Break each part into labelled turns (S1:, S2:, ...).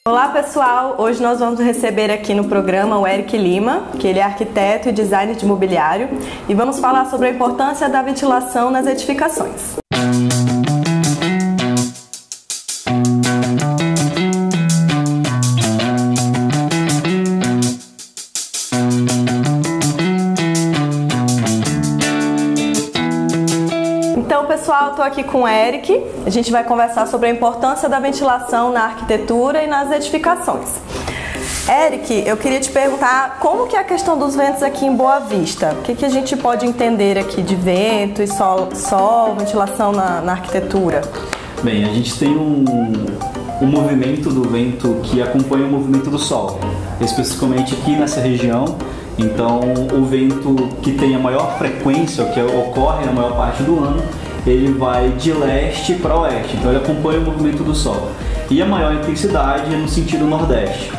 S1: Olá pessoal, hoje nós vamos receber aqui no programa o Eric Lima, que ele é arquiteto e designer de mobiliário, e vamos falar sobre a importância da ventilação nas edificações. Então pessoal, estou aqui com o Eric, a gente vai conversar sobre a importância da ventilação na arquitetura e nas edificações. Eric, eu queria te perguntar como que é a questão dos ventos aqui em Boa Vista? O que a gente pode entender aqui de vento e sol, ventilação na arquitetura?
S2: Bem, a gente tem um movimento do vento que acompanha o movimento do sol, especificamente aqui nessa região. Então, o vento que tem a maior frequência, que ocorre na maior parte do ano, ele vai de leste para oeste, então ele acompanha o movimento do sol. E a maior intensidade é no sentido nordeste.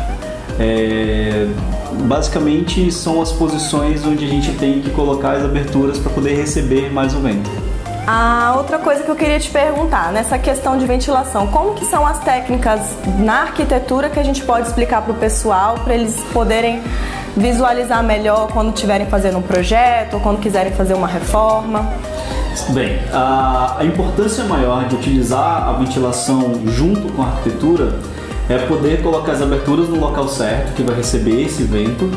S2: Basicamente, são as posições onde a gente tem que colocar as aberturas para poder receber mais o vento.
S1: A outra coisa que eu queria te perguntar, nessa questão de ventilação, como que são as técnicas na arquitetura que a gente pode explicar para o pessoal, para eles poderem visualizar melhor quando estiverem fazendo um projeto ou quando quiserem fazer uma reforma?
S2: Bem, a importância maior de utilizar a ventilação junto com a arquitetura é poder colocar as aberturas no local certo, que vai receber esse vento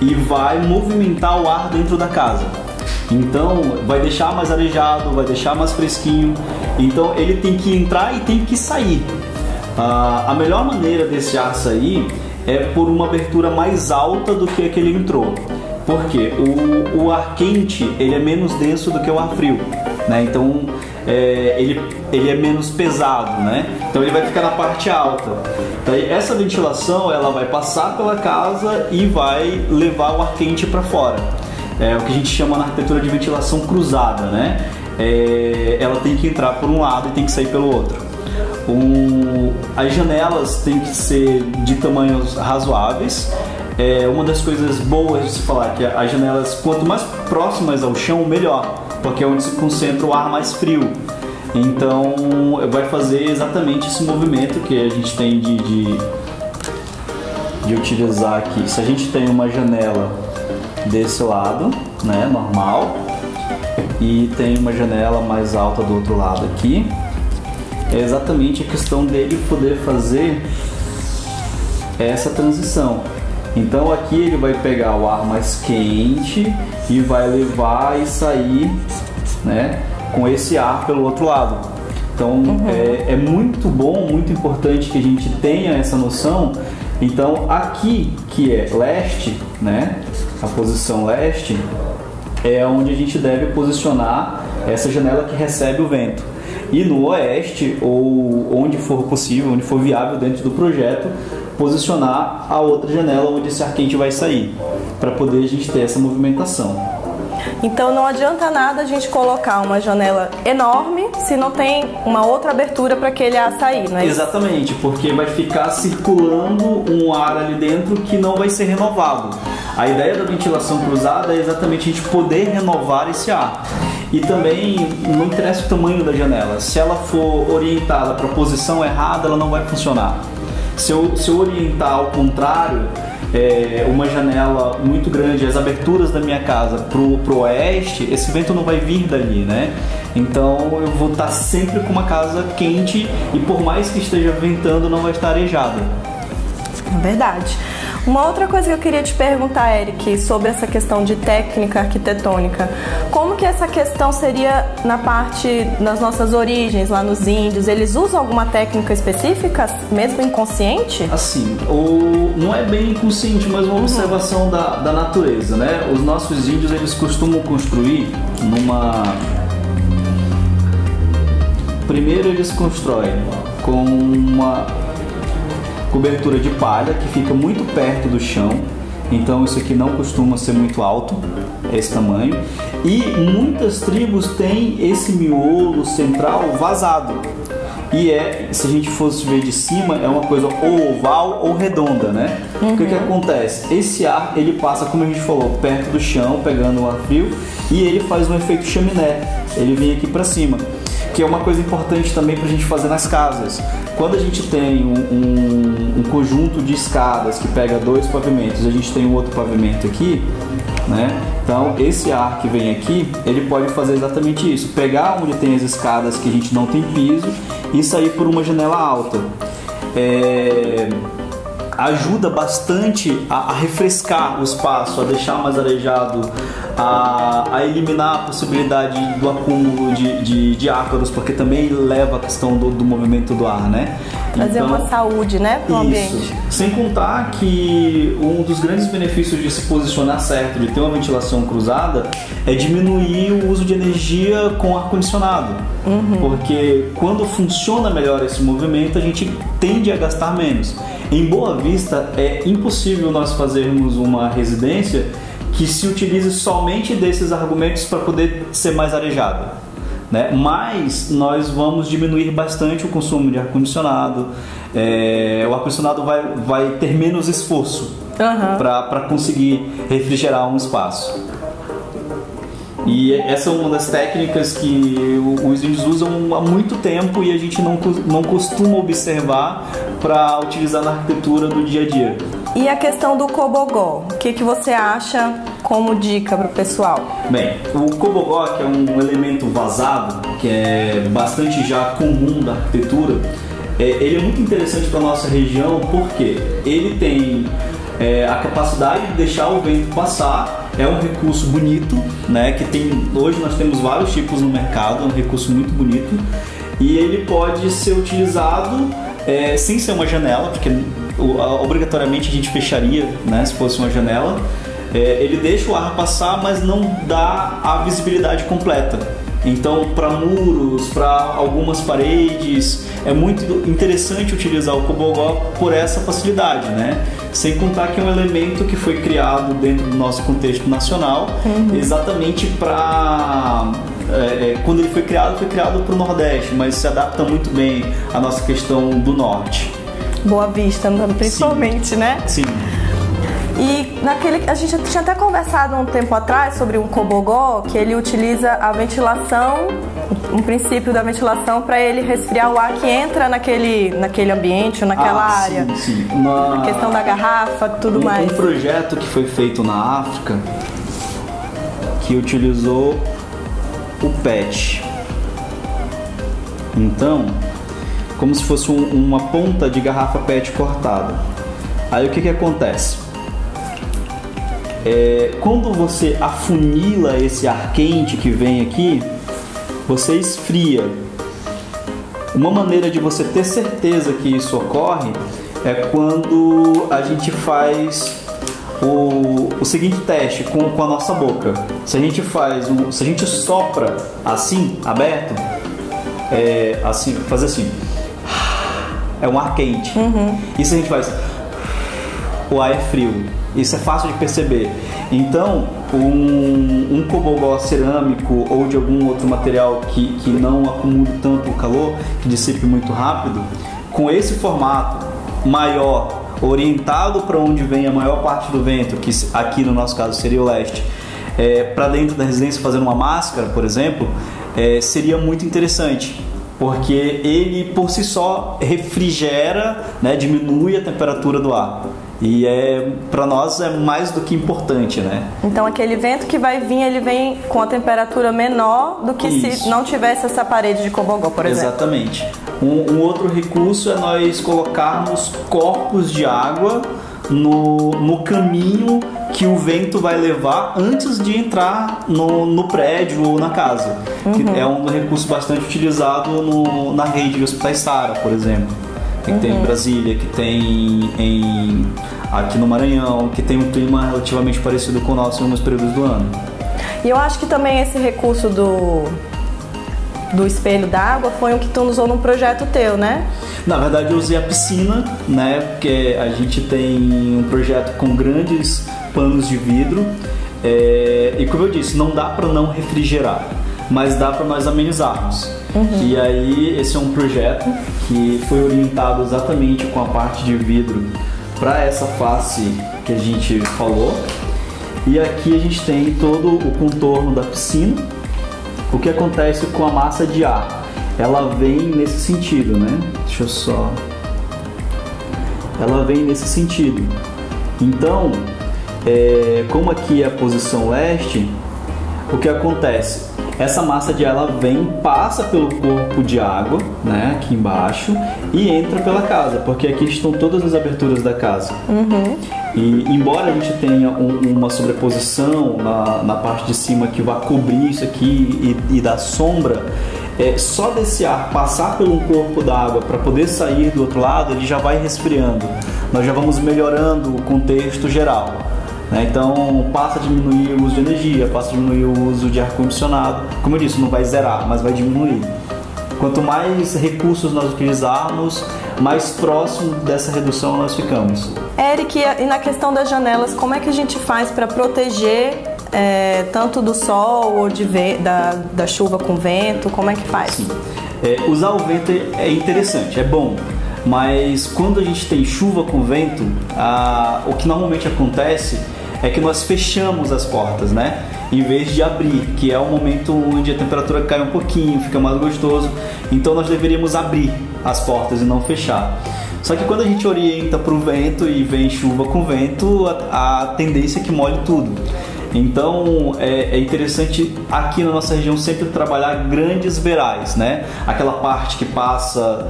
S2: e vai movimentar o ar dentro da casa. Então, vai deixar mais arejado, vai deixar mais fresquinho. Então, ele tem que entrar e tem que sair. A melhor maneira desse ar sair é por uma abertura mais alta do que a que ele entrou. Porque o ar quente ele é menos denso do que o ar frio, né? Então ele é menos pesado, né? Então ele vai ficar na parte alta. Daí essa ventilação ela vai passar pela casa e vai levar o ar quente para fora. É o que a gente chama na arquitetura de ventilação cruzada, né? Ela tem que entrar por um lado e tem que sair pelo outro. As janelas têm que ser de tamanhos razoáveis. Uma das coisas boas de se falar que as janelas, quanto mais próximas ao chão, melhor, porque é onde se concentra o ar mais frio. Então vai fazer exatamente esse movimento que a gente tem de utilizar aqui. Se a gente tem uma janela desse lado, né, normal, e tem uma janela mais alta do outro lado aqui, é exatamente a questão dele poder fazer essa transição. Então aqui ele vai pegar o ar mais quente e vai levar e sair, né, com esse ar pelo outro lado. Então é muito bom, muito importante que a gente tenha essa noção. Então aqui que é leste, né, a posição leste é onde a gente deve posicionar essa janela que recebe o vento. E no oeste, ou onde for possível, onde for viável dentro do projeto, posicionar a outra janela onde esse ar quente vai sair, para poder a gente ter essa movimentação.
S1: Então não adianta nada a gente colocar uma janela enorme se não tem uma outra abertura para aquele ar sair, não é?
S2: Exatamente, porque vai ficar circulando um ar ali dentro que não vai ser renovado. A ideia da ventilação cruzada é exatamente a gente poder renovar esse ar. E também não interessa o tamanho da janela. Se ela for orientada para a posição errada, ela não vai funcionar. Se eu orientar ao contrário, uma janela muito grande, as aberturas da minha casa pro oeste, esse vento não vai vir dali, né? Então eu vou estar sempre com uma casa quente e por mais que esteja ventando, não vai estar arejada.
S1: Verdade. Uma outra coisa que eu queria te perguntar, Eric, sobre essa questão de técnica arquitetônica. Como que essa questão seria nas nossas origens, lá nos índios? Eles usam alguma técnica específica, mesmo inconsciente?
S2: Assim, não é bem inconsciente, mas uma observação da natureza, né? Os nossos índios, eles costumam construir Primeiro eles constroem com uma cobertura de palha que fica muito perto do chão, então isso aqui não costuma ser muito alto, esse tamanho, e muitas tribos têm esse miolo central vazado, e se a gente fosse ver de cima, é uma coisa ou oval ou redonda, né? O que acontece? Esse ar, ele passa, como a gente falou, perto do chão, pegando o ar frio, e ele faz um efeito chaminé, ele vem aqui para cima. que é uma coisa importante também para a gente fazer nas casas. Quando a gente tem um conjunto de escadas que pega 2 pavimentos, a gente tem um outro pavimento aqui, né? Então esse ar que vem aqui, ele pode fazer exatamente isso, pegar onde tem as escadas que a gente não tem piso e sair por uma janela alta. Ajuda bastante a refrescar o espaço, a deixar mais arejado, a eliminar a possibilidade do acúmulo de ácaros, porque também leva a questão do movimento do ar, né?
S1: Trazer
S2: então,
S1: uma saúde, né, para o ambiente.
S2: Sem contar que um dos grandes benefícios de se posicionar certo, de ter uma ventilação cruzada, é diminuir o uso de energia com ar-condicionado. Porque quando funciona melhor esse movimento, a gente tende a gastar menos. Em Boa Vista, é impossível nós fazermos uma residência que se utilize somente desses argumentos para poder ser mais arejada, né? Mas nós vamos diminuir bastante o consumo de ar-condicionado. O ar-condicionado vai ter menos esforço para conseguir refrigerar um espaço. E essa é uma das técnicas que os índios usam há muito tempo e a gente não costuma observar para utilizar na arquitetura do dia a dia.
S1: E a questão do cobogó, o que você acha como dica para o pessoal?
S2: Bem, o cobogó, que é um elemento vazado, que é bastante já comum da arquitetura, ele é muito interessante para a nossa região porque ele tem a capacidade de deixar o vento passar. É um recurso bonito, né? Hoje nós temos vários tipos no mercado, é um recurso muito bonito e ele pode ser utilizado sem ser uma janela, porque obrigatoriamente a gente fecharia, né, se fosse uma janela. Ele deixa o ar passar, mas não dá a visibilidade completa. Então, para muros, para algumas paredes, é muito interessante utilizar o cobogó por essa facilidade, né? Sem contar que é um elemento que foi criado dentro do nosso contexto nacional, exatamente para... quando ele foi criado para o Nordeste, mas se adapta muito bem à nossa questão do Norte.
S1: Boa Vista, principalmente,
S2: sim,
S1: né?
S2: Sim.
S1: E a gente tinha até conversado um tempo atrás sobre um cobogó que ele utiliza a ventilação, um princípio da ventilação para ele resfriar o ar que entra naquele ambiente ou naquela área.
S2: Sim.
S1: A questão da garrafa, tudo mais.
S2: Um projeto que foi feito na África que utilizou o PET. Então, como se fosse uma ponta de garrafa PET cortada. Aí o que acontece? Quando você afunila esse ar quente que vem aqui, você esfria. Uma maneira de você ter certeza que isso ocorre é quando a gente faz o seguinte teste com a nossa boca. Se a gente sopra assim, aberto, fazer assim, é um ar quente. E se a gente faz, o ar é frio. Isso é fácil de perceber. Então, um cobogó cerâmico ou de algum outro material que não acumule tanto o calor, que dissipe muito rápido, com esse formato maior, orientado para onde vem a maior parte do vento, que aqui no nosso caso seria o leste, para dentro da residência fazendo uma máscara, por exemplo, seria muito interessante. Porque ele por si só refrigera, né, diminui a temperatura do ar. E para nós é mais do que importante, né?
S1: Então aquele vento que vai vir, ele vem com a temperatura menor do que se não tivesse essa parede de cobogó, por exemplo.
S2: Exatamente. Um outro recurso é nós colocarmos corpos de água no caminho que o vento vai levar antes de entrar no prédio ou na casa. Que é um recurso bastante utilizado na rede de hospitais Sara, por exemplo. Que tem em Brasília, que tem aqui no Maranhão, que tem um clima relativamente parecido com o nosso em alguns períodos do ano.
S1: E eu acho que também esse recurso do espelho d'água foi um que tu usou num projeto teu, né?
S2: Na verdade eu usei a piscina, né? Porque a gente tem um projeto com grandes panos de vidro e como eu disse, não dá para não refrigerar, mas dá para nós amenizarmos. E aí esse é um projeto que foi orientado exatamente com a parte de vidro para essa face que a gente falou. E aqui a gente tem todo o contorno da piscina. O que acontece com a massa de ar? ela vem nesse sentido, né? Deixa eu só... Ela vem nesse sentido. Então, como aqui é a posição leste, o que acontece? Essa massa de ar, ela vem, passa pelo corpo de água, né, aqui embaixo, e entra pela casa, porque aqui estão todas as aberturas da casa. E embora a gente tenha uma sobreposição na parte de cima que vai cobrir isso aqui e dar sombra, só desse ar passar pelo corpo d'água para poder sair do outro lado, ele já vai resfriando. Nós já vamos melhorando o contexto geral. Então passa a diminuir o uso de energia, passa a diminuir o uso de ar-condicionado. Como eu disse, não vai zerar, mas vai diminuir. Quanto mais recursos nós utilizarmos, mais próximo dessa redução nós ficamos.
S1: Eric, e na questão das janelas, como é que a gente faz para proteger tanto do sol ou da chuva com vento? Como é que faz?
S2: Sim. Usar o vento é interessante, é bom. Mas quando a gente tem chuva com vento, o que normalmente acontece é que nós fechamos as portas, né? Em vez de abrir, que é o momento onde a temperatura cai um pouquinho, fica mais gostoso. Então nós deveríamos abrir as portas e não fechar. Só que quando a gente orienta para o vento e vem chuva com vento, a tendência é que molhe tudo. Então é interessante aqui na nossa região sempre trabalhar grandes beirais, né? Aquela parte que passa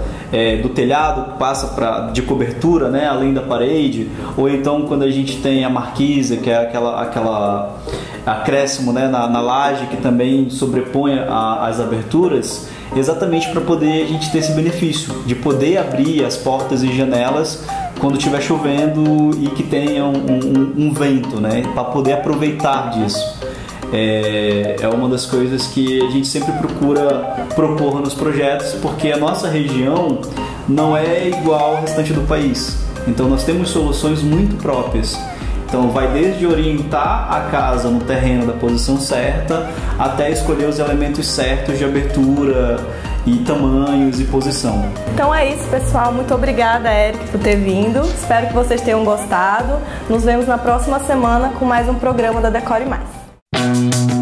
S2: do telhado, que passa de cobertura, né? Além da parede, ou então quando a gente tem a marquise, que é aquela acréscimo, né? na laje que também sobrepõe as aberturas, exatamente para poder a gente ter esse benefício de poder abrir as portas e janelas quando estiver chovendo e que tenha um vento, né, para poder aproveitar disso. É uma das coisas que a gente sempre procura propor nos projetos, porque a nossa região não é igual ao restante do país. Então nós temos soluções muito próprias. Então vai desde orientar a casa no terreno da posição certa até escolher os elementos certos de abertura e tamanhos e posição.
S1: Então é isso, pessoal. Muito obrigada, Eric, por ter vindo. Espero que vocês tenham gostado. Nos vemos na próxima semana com mais um programa da Decore Mais.